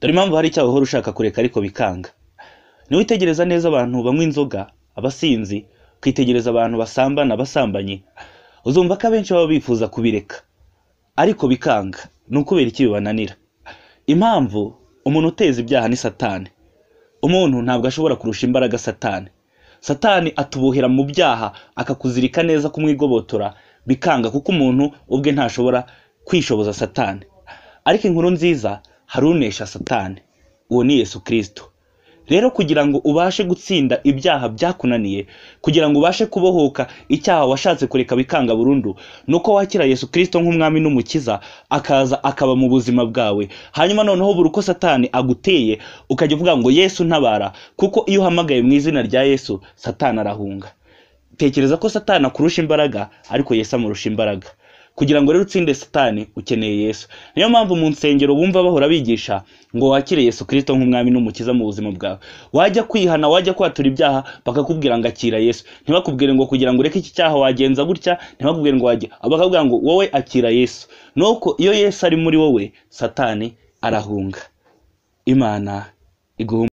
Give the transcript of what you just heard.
dore impamvu hari icyaha uhora ushaka kureka ariko bikanga. Niwe witegereza neza abantu banywa inzoga, abasinzi, kwitegereza abantu basambana, abasambanyi, uzumva ko abenshi baba bifuza kubireka ariko bikanga. Ni ukubera iki bibananira? Impamvu umuntu uteza ibyaha ni Satani. Umuntu ntabwo ashobora kurusha imbaraga Satani. Satani atubuhira mu byaha akakuzirika neza kumwigobotora bikanga, kuko umuntu ubwe ntashobora kwishoboza Satani. Ariko inkuru nziza, hari unesha Satani, uwo ni Yesu Kristo. Rero kugira ngo ubashe gutsinda ibyaha byakunaniye, kugira ngo ubashe kubohoka icyaha washatse kureka bikanga burundu, nuko wakira Yesu Kristo nk'umwami n'umukiza, akaza akaba mu buzima bwawe. Hanyuma noneho buri uko Satani aguteye ukajya uvuga ngo Yesu ntabara, kuko iyo uhamagaye mu izina rya Yesu, Satani arahunga. Tekereza ko Satani akurusha imbaraga, ariko Yesu amurusha imbaraga. Kugira ngo rero utsinde Satani ukeneye Yesu. Niyo mpamvu mu nsengero bumva bahora bigisha ngo wakire Yesu Kristo nk'umwami n'umukiza mu buzima bwawe. Wajya kwihana, wajya kwatura ibyaha, bakakubwira ngo akira Yesu. Ntibakubwire ngo kugira ngo ureke iki cyaha wagenza gutya, ntibakubwire ngo wajye, bakakubwira ngo wowe akira Yesu. Nuko iyo Yesu ari muri wowe, Satani arahunga. Imana iguhe